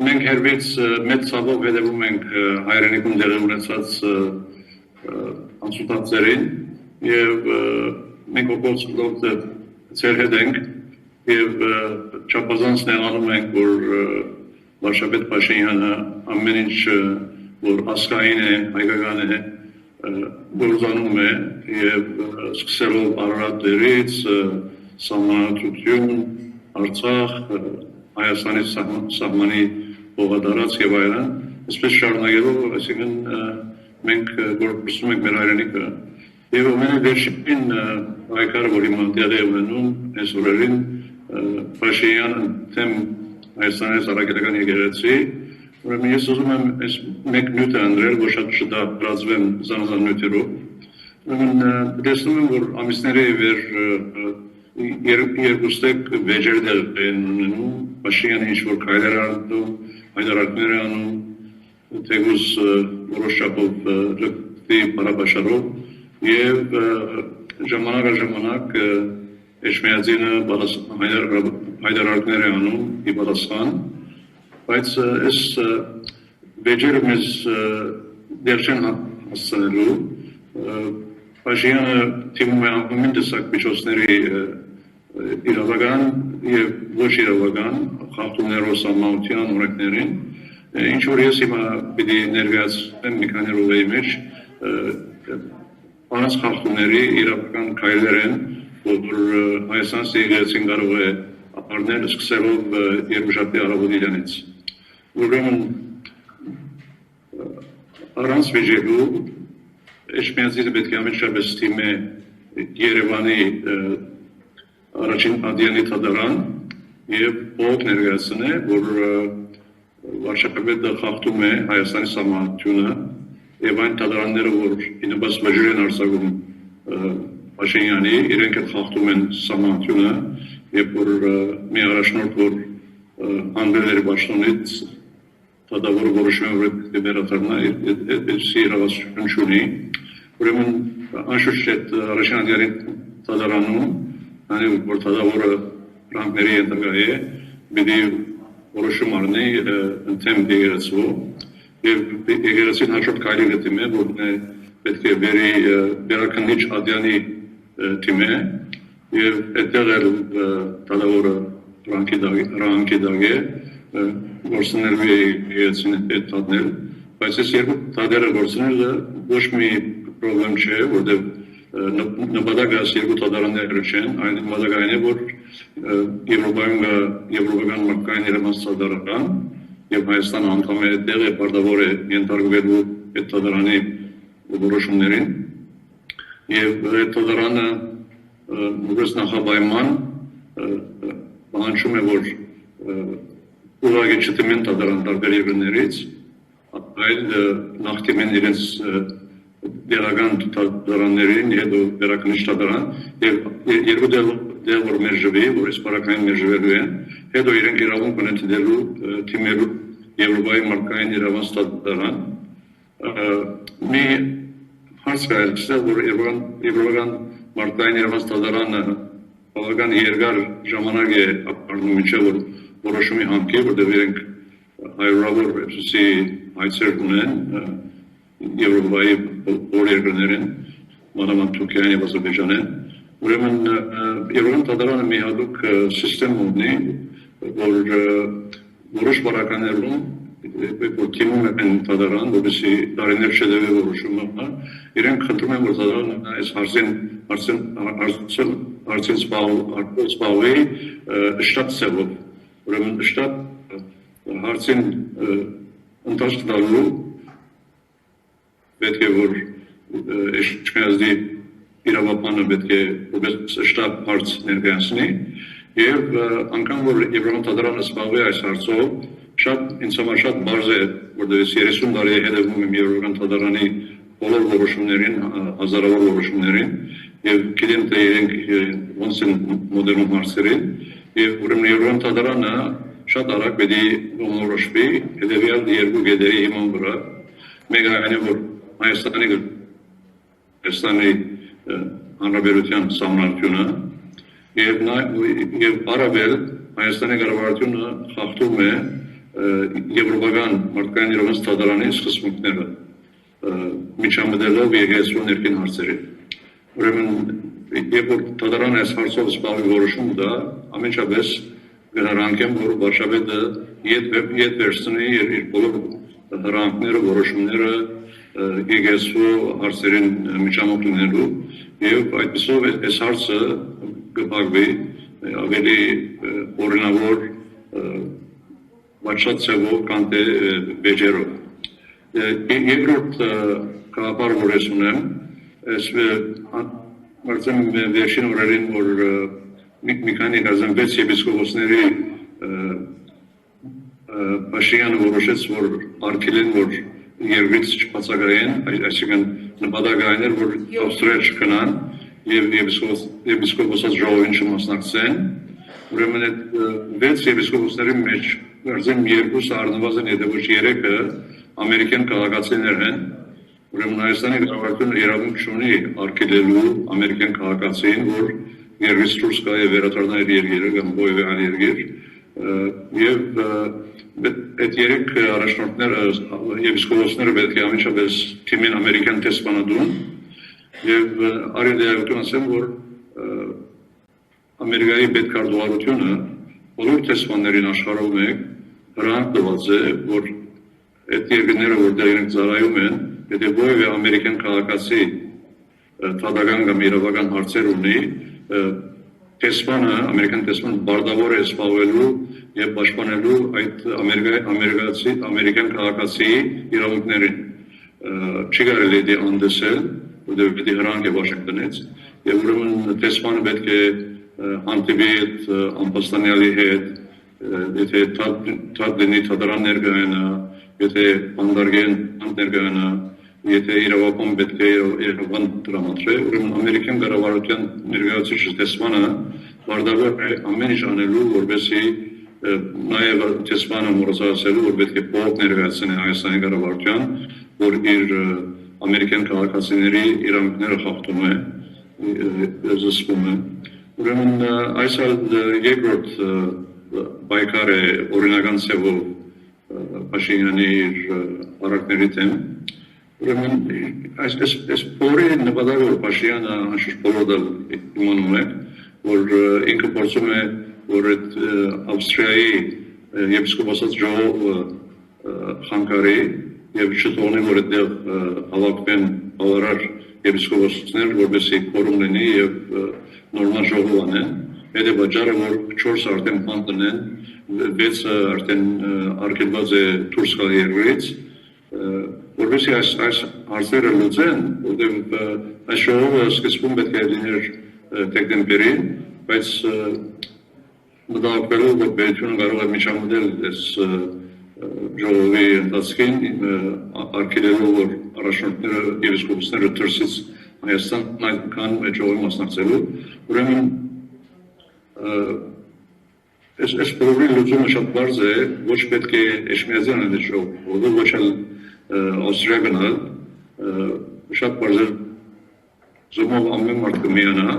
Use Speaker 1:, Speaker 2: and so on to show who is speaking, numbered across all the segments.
Speaker 1: մենք հերվից մեծ ցավով հետևում ենք հայրենիքում դեղի ունեցած անցուդարձերին եւ մենք օգտվելով ծեր հետ ենք եւ չափազանց նեղանում ենք, որ վարչապետ Փաշինյանը ամեն ինչ որ ասկային է, հայկական է, գործանում է եւ սկսելով Արարատներից, Սահմանադրություն, Արցախ, Հայաստանի սահմանի բովադարած եւ այլն, այսպես շարունակելով, այսինքն մենք գործում ենք մեր հայրենիքը եւ ամենավերջին հայկարը, որ հիմա տեղի է ունենում այս օրերին Փաշինյանը թեմ Հայաստանի Հանրապետական եկեղեցի, ուրեմն ես ուզում եմ այս մեկ նյութը անդրել, որ շատ շտապ զանազան նյութերով, ուրեմն տեսնում եմ, որ ամիսների վեր երկուստեք վեճեր դեր են ունենում, Փաշինյանը ինչ-որ քայլեր անում, հայտարարություններ անում, թեկուզ որոշ չափով լկտի բարաբաշարով եւ ժամանակ առ ժամանակ Էջմիածինը հայտարարություններ է անում ի պատասխան, բայց այս վեճերը մեզ դեռ չեն հասցնելու, Փաշինյանը թիմում է ամեն տեսակ միջոցների իրավական եւ ոչ իրավական խախտումներով սահմանության օրենքներին, ինչ որ ես հիմա պիտի ներկայացնեմ մի քանի րոպեի մեջ առանց խախտումների իրավական քայլեր են, որ Հայաստանի եկեղեցին կարող է ապարնել սկսելով Երուսաղեմի առավոտից։ Ուրեմն առանց վեճելու Էջմիածինը պետք է ամենաշատս թիմը Երևանի առաջին ադյանի թադարան եւ ով ներկայացնե, որ վարչապետը խախտում է Հայաստանի սահմանությունը եւ այն թադարանները, որ ինքնաբաց վեճեր են արձակում Փաշինյանի, իրենք էլ խախտում են սահմանությունը եւ որ մի առաջնորդ, որ անդրել էր Վաշնոնից թադավոր որոշումով վերադառնա, այս իրավասություն չունի, ուրեմն անշուշտ այդ առաջին ադյանի թադարանում Ani portadavora Frankների ենթակա է, պիտի որոշում առնի ընդեմ եկեղեցու եւ եկեղեցին հաջորդ քայլը գտնում է, որ պետք է բերի վերակնիչ ադյանի թիմը եւ այդտեղ էլ տալավորը Ֆրանկի դագե գործունեելու է եկեղեցին այդ տատնել, բայց այս երկու տատերը գործունելը ոչ մի պրոբլեմ չէ, որտեղ նպատակը երկու թադարանները չեն, այն նպատակն է, որ Եվրոպական մարդկային իրավունքների թադարան եւ Հայաստանը անդամ է դեղ է պարտավոր է ենթարկվելու այդ թադարանի որոշումներին եւ այդ թադարանը որպես նախապայման պահանջում է, որ ուղղակի չտիմեն թադարան տարբեր երկրներից, այլ նախտիմեն իրենց դերական թադարաններին եւ վերակնիչ թադարան եւ երկու դեր որ մերժվի, որ իսպարակային մերժվելու են, հետո իրենք իրավունք ունեն դելու թիմերու Եվրոպայի մարդկային իրավունք թադարան։ Մի հարց կա, որ Եվրոպական մարդկային իրավունք թադարանը բավական երկար ժամանակ է ապահովում մինչեւ որ որոշումի համքի, որտեղ իրենք հայրավոր էսի հայցեր ունեն Եվրոպայի բոլոր երկրներին, մանավանդ Թուրքիան եւ Ադրբեջանն, ուրեմն Եվրոպական թադարանը մի հատուկ սիստեմ ունի, որ որոշ բարականներում որ թիմում են թադարան, որպեսզի տարիներ չդեվի որոշումը, իրենք խնդրում են, որ թադարանը այս հարցին զբաղվի շտաբ ծավալով, ուրեմն շտաբ հարցին ընթացք տալու պետք է որ Էջմիածնի իրավապանը պետք է որպես շտաբ հարց ներկայացնի եւ անգամ որ Եվրոպական թադարանը զբաղվի այս հարցով շատ ինձ համար շատ բարձ է որտեղ 30 տարի է հետևում եմ Եվրոպական թադարանի բոլոր որոշումներին, հազարավոր որոշումներին եւ գիտեմ թե իրենք ոնց են մոդեռն հարցերին եւ ուրեմն Եվրոպական թադարանը շատ արագ պետք է որոշվի հետեւյալ երկու գեդերի հիման վրա մեկը այն է որ Հայաստանի Հանրապետության սահմանությունը եւ առավել Հայաստանի կառավարությունը խախտում է եվրոպական մարդկային իրավունց թադարանի սկզբունքները միջամտելով եկեղեցու ներքին հարցերին։ Ուրեմն երբ որ թադարանը այս հարցով զբաղվի որոշում դա ամենջապես գնահատեմ, որ վարչապետը ետ վերցնի իր բոլոր հրահանգները, որոշումները եկեղեցու հարցերին միջամուխ լինելու եւ այդպիսով այս հարցը կփակվի ավելի օրինավոր վաճառացվող քան թե վեճերով։ Երկրորդ կապար որ ես ունեմ, այս մարդեմ վերջին օրերին որ մի քանի գազան 6 եպիսկոպոսների Փաշինյանը որոշեց որ արգելեն որ երկրից չբացակայեն, այսինքն նպատակը այն էր որ Ավստրիա չգնան եւ եպիսկոպոսած ժողովին չմասնակցեն, ուրեմն այդ 6 եպիսկոպոսների մեջ դարձան 2 առնվազն եթե ոչ 3-ը ամերիկյան քաղաքացիներ են, ուրեմն Հայաստանի կառավարությունը իրավունք չունի արգելելու ամերիկյան քաղաքացին, որ երկրից դուրս գա եւ վերադառնա իր երկիրը կամ որևէ այլ երկիր, եւ այդ 3 առաջնորդները եպիսկոպոսները պետք է ամենջապես թիմին ամերիկյան տեսփանադուն եւ արիդեայություն ասեմ որ Ամերիկայի պետքարտուղարությունը բոլոր տեսփաններին աշխարհում է հրանտ տված է որ այդ երկրները որտեղ իրենք ծառայում են եթե որևէ ամերիկյան քաղաքացի թադական կամ իրավական հարցեր ունի տեսփանը ամերիկյան տեսփանը բարդավոր է սպառվելու եւ պաշտպանելու այդ ամերիկյան քաղաքացիի իրավունքներին չի կարելի դե անդեսել որտեղ պետք է հրանք է Վաշինգտոնից եւ ուրեմն տեսփանը պետք է հանդիպի այդ ամբաստանյալի հետ եթե թադնի թադարան ներկայանա եթե անդարգեն ներկայանա եթե իրավապան պետք է իրավապան տրամադրե, ուրեմն ամերիկյան կառավարության ներկայացուցիչ տեսփանը բարդավոր է ամեն ինչ անելու, որպեսզի նաև տեսփանը մոռացածելու, որ պետք է փոխ ներկայացնի Հայաստանի կառավարության, որ իր ամերիկյան քաղաքացիների իրավունքները խախտում է, զսպում է։ Ուրեմն այս երկրորդ պայքար է օրինական ցևով Փաշինյանի առարկների դեմ Ուրեմն այս բոլորի նպատակը որ Փաշինյանը անշուշտ բոլորը իմանում է որ ինքը փորձում է որ այդ Ավստրիայի եպիսկոպոսած ժողովը խանգարի եւ չթողնի որ այդտեղ հավաքվեն բավարար եպիսկոպոսներ որպեսզի կորում լինի եւ նորմալ ժողով անեն այդ է պատճառը որ 4 արդեն բանտն են 6-ը արդեն արգելված է դուրս գալ երկրից որպեսզի այս հարցերը լուծեն, որտեղ այս ժողովը սկզբում պետք է լիներ դեկտեմբերին, բայց մտահոգվելով որ պետությունը կարող է միջամտել այս ժողովի ընթացքին, արգելելով որ առաջնորդները եպիսկոպոսները դրսից Հայաստան այդքան այդ ժողովի մասնակցելու, ուրեմն այս բոլորի լուծումը շատ բարձ է, ոչ պետք է Էշմիածյան այդ ժողովը, ոչ էլ Ավստրիա գնալ, շատ բարձր զոմով ամեն մարդ կմիանա,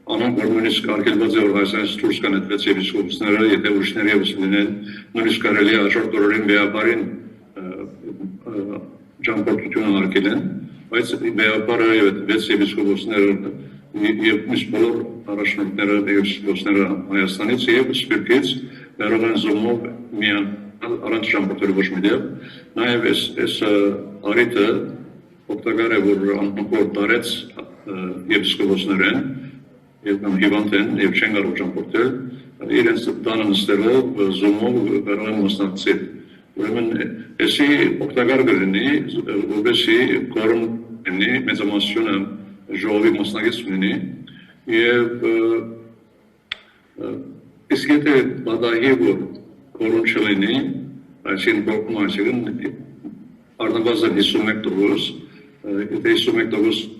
Speaker 1: անոնք որ նույնիսկ արգելված է որ Հայաստանից դուրս կան այդ 6 եպիսկոպոսները, եթե ուրիշներ ևս լինեն, նույնիսկ կարելի է հաջորդ օրերին վեհապարին ճամփորդություն արգելեն, բայց վեհապարը եւ այդ 6 եպիսկոպոսները եւ մյուս բոլոր առաջնորդները եպիսկոպոսները Հայաստանից եւ Սփյուռքից կարող են զոմով միանալ առանց ճամփորդելու ոչ մի դեպ, նաև այս արիտը օգտակար է որ անմոռ տարեց եպիսկոպոսներեն եւ կամ հիվանդ են եւ չեն կարող ճամփորդել, իրենց տանը նստելով զոմով կարող են մասնակցել։ Ուրեմն էսի օգտակար կլինի, որպեսզի կորում լինի մեծամասնությունը ժողովի մասնակից լինի եւ իսկ եթե բադահի որ կորուն չլինի, այսին բողում այսին առնվազն 51%, եթե 51%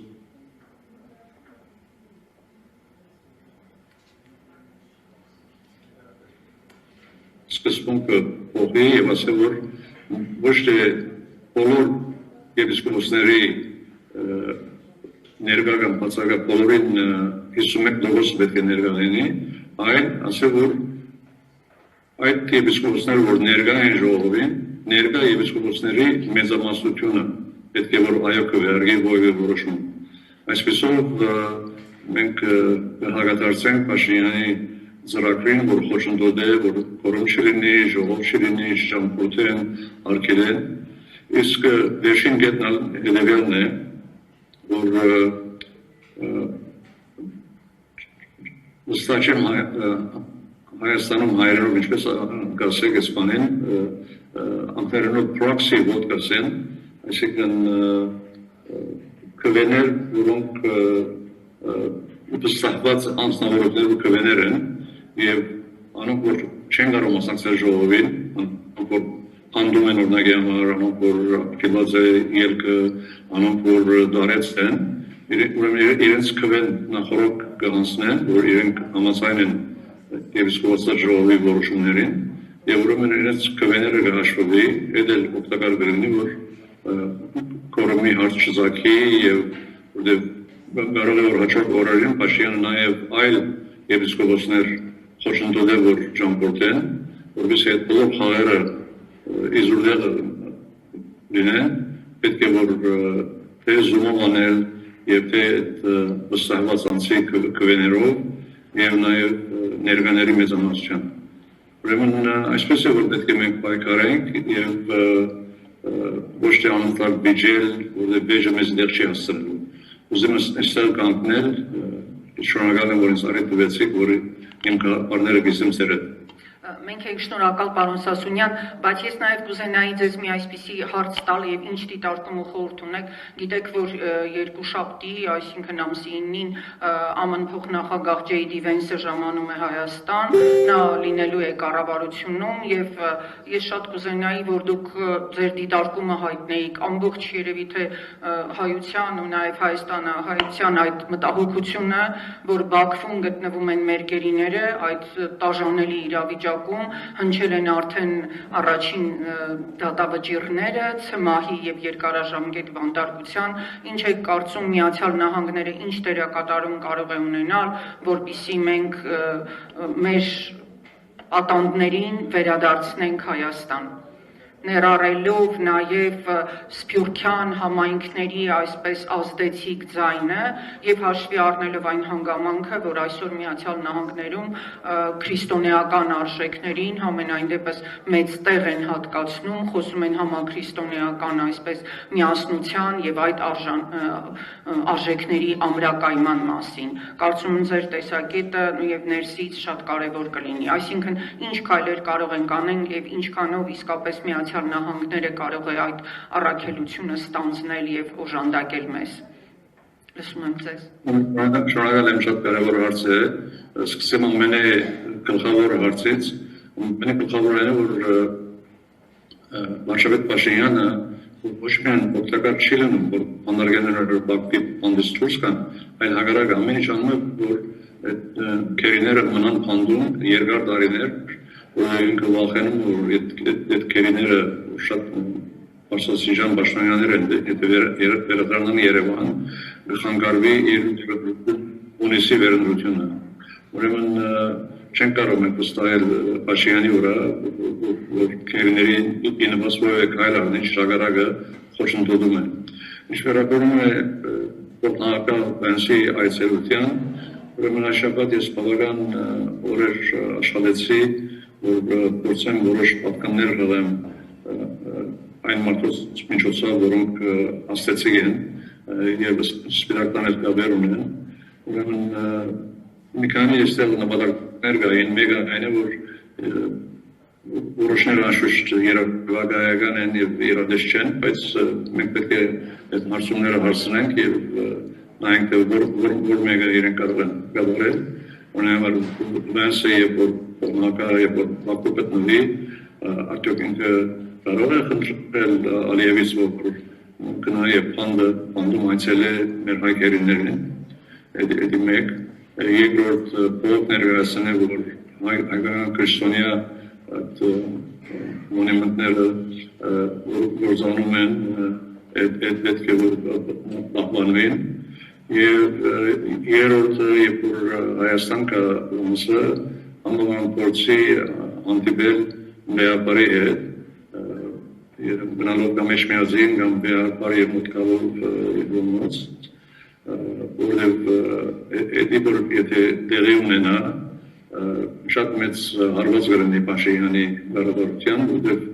Speaker 1: սկզբունքը փոխի եւ ասել որ ոչ թե բոլոր եպիսկոպոսների ներկա կամ բացակա բոլորին 51% պետք է ներկա լինի, այլ ասել որ այդ եպիսկոպոսները, որ ներկա են ժողովին, ներկա եպիսկոպոսների մեծամասնությունը պետք է որ այո կվերգի ովը որոշում։ Այսպեսով մենք հագատարցենք Փաշինյանի ծրագրին, որ խոչընդոտ է, որ կորում չլինի, ժողով չլինի, ճամփորդեն, արգելեն, իսկ վերջին կետն հետևյալն է, որ վստահ չեմ Հայաստանում հայերենով ինչպես կասեք իսպանել, անգլերենով proxy vote կասեն, այսինքն քվեներ, որոնք վստահված անձնավորություններ ու քվեներ են, եւ անոնք որ չեն կարող մասնակցել ժողովին, անոնք որ անդում են օրինակի համար, անոնք որ ակտիվված է ելքը, անոնք որ դարեց են, ուրեմն իրենց քվեն նախորդ կհանձնեն, որ իրենք համաձայն են եպիսկոպոսի ժողովի որոշումներին, եւ ուրեմն իրենց քվեները կհաշվվի, այդ էլ օգտակար կլինի, որ կորումի հարց չծագի եւ որտեղ կարող է որ հաջորդ օրերին Փաշինյանը նաեւ այլ եպիսկոպոսներ խոչընդոտ է որ ճամփորդեն, որովհետեւ այդ բոլոր խաղերը իզուլյալ լինեն, պետք է որ թե զումով անել եւ թե վստահված անձի քվեներով եւ նաեւ ներկաների մեծամասնությամբ։ Ուրեմն այսպես է որ պետք է մենք պայքարենք եւ ոչ թե անընդհատ բիջել, որտեղ բեժը մեզ դեռ չի հասցնելու։ Ուզում եմ այստեղ կանգնել, շնորհակալ եմ որ ինձ արիտ տվեցիք, որ իմ կարները գիսեմ ծերետ։
Speaker 2: Մենք ենք շնորհակալ պարոն Սասունյան, բայց ես նաև կուզենայի ձեզ մի այսպիսի հարց տալ եւ ինչ դիտարկում ու խորհուրդ ունեք։ Գիտեք, որ երկուշաբթի, այսինքն ամսի 9-ին ԱՄՆ փոխնախագահ Ջեյդի Վենսը ժամանում է Հայաստան, նա լինելու է կառավարությունում եւ ես շատ կուզենայի, որ դուք ձեր դիտարկումը հայտնեիք ամբողջ երևի թե հայության ու նաև հայաստանահայության այդ մտահոգությունը, որ Բաքվում գտնվում են մեր գերիները, այդ տաժանելի իրավիճակում հնչել են արդեն առաջին դատավճիռները, ցմահի եւ երկարաժամկետ բանտարկության, ինչ եք կարծում Միացյալ Նահանգները ինչ դերակատարում կարող է ունենալ, որպեսզի մենք մեր պատանդներին վերադարձնենք Հայաստան, ներառելով նաև Սփյուռքյան համայնքների այսպես ազդեցիկ ձայնը եւ հաշվի առնելով այն հանգամանքը, որ այսօր Միացյալ Նահանգներում քրիստոնեական արժեքներին համենայն դեպս մեծ տեղ են հատկացնում, խոսում են համաքրիստոնեական այսպես միասնության եւ այդ արժեքների ամրակայման մասին։ Կարծում եմ ձեր տեսակետը եւ ներսից շատ կարեւոր կլինի, այսինքն ինչ քայլեր կարող ենք անել եւ ինչքանով իսկապես Միացյալ Նահանգները կարող է այդ առաքելությունը ստանձնել եւ օժանդակել մեզ։ Լսում եմ ձեզ։
Speaker 1: Շնորհակալ եմ, շատ կարևոր հարց է։ Սկսեմ ամենը գլխավոր հարցից։ Ամենը գլխավորն է, որ Վարշավետ Փաշինյանը ոչ միայն օգտակար չի լինում, որ բանտարկները Բաքվի բանդից դուրս գան, այլ հակառակ ամեն ինչ անում է, որ այդ քերիները մնան բանդում երկար տարիներ, որ ինքը վախենում, որ այդ քերիները շատ Արսասիջան Պաշտոնյաներ են, եթե վերադառնան Երևան, կխանգարվի իր ունիսի վերընտրությունը։ Ուրեմն չեն կարող մենք վստահել Փաշինյանի վրա, որ քերիների ինվաստորը կայլարն ինչ շագարակը խոչընդոտում է։ Ինչ վերաբերում է փոխնական Վենսի այցելության, ուրեմն շաբաթ ես բավական օրեր աշխատեցի, որ փորձեմ որոշ պատկաններ հղեմ այն մարդոց միջոցով, որոնք աստեցիկ են եւ սպիտակ տաներ ունեն, ուրեմն մի քանի այստեղ նպատակներ կային, մեկը այն է, որ որոշները անշուշտ երևակայական են եւ իրադես չեն, բայց մենք պետք է այդ հարցումները հարցնենք եւ նայենք թե որ մեկը իրեն կարող են գտնվել, օրինակ Վենսը եւ Փոխնակը եւ Բաքու գտնվի, արդյոք ինքը կարող է խնդրել Ալիևից, որ գնա բանդում այցել է մեր հայ քերիներին, էդի մեկ, երկրորդ փոխ ներկայացնե, որ հայկական քրիստոնյա այդ մոնումենտները գործանում են, այդ պետք է որ պահպանվեն, եւ երրորդը, երբ որ Հայաստան կա ուսը, անվան փորձի հանդիպել վեապարի հետ, գնալով կամ Էջմիածին, կամ վեապարի մուտքալով ոնց, որովհետև էդի որ եթե տեղի ունենա, շատ մեծ հարված կլինի Փաշինյանի կառավարության, որովհետև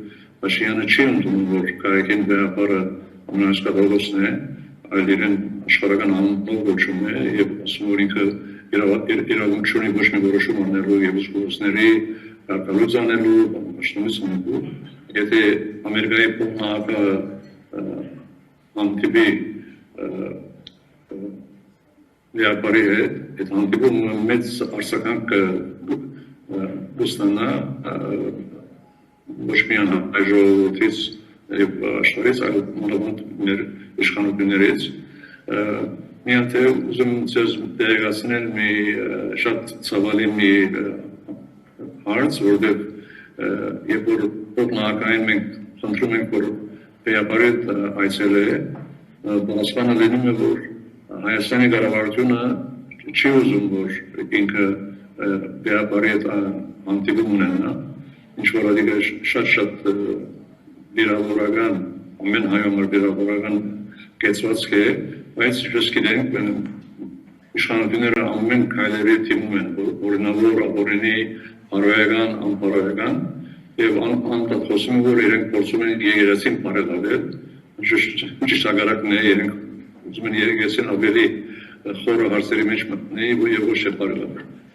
Speaker 1: Փաշինյանը չի ընդունում, որ Կարեկին վեապարը ամենաշխատողոցն է, այլ իրեն աշխարհական անունով կոչում է եւ ասում որ ինքը իրավունք ունի ոչ մի որոշում անելու եւ զգուշների կարգալուց անելու, պաշտոնից անելու, եթե Ամերիկայի փոխնախագահը հանդիպի վեապարի հետ, այդ հանդիպումը մեծ արձագանք կստանա ոչ միայն հայ ժողովրդից եւ աշխարհից, այլ մանավանդ մեր իշխանություններից միայն թե ուզում ձեզ տեղեկացնել մի շատ ցավալի մի հարց, որովհետեւ երբ որ փոխնախագահին մենք խնդրում ենք որ վեապարի այցելե, բացմանը լինում է որ Հայաստանի կառավարությունը չի ուզում որ ինքը վեապարի հետ հանդիպում ունենա, ինչ որ adică շատ վիրավորական, ամեն հայ համար վիրավորական կեցվածք է, բայց ինչպես գիտենք, իշխանությունները ամեն քայլերի թիմում են, օրինավոր, ապօրինի, բարոյական, անբարոյական, եւ անդադար խոսում են, որ իրենք փորձում են եկեղեցին բարելավել, ճիշտ հակառակն է, իրենք ուզում են եկեղեցին ավելի խորը հարցերի մեջ մտնել եւ ոչ թե բարելավել։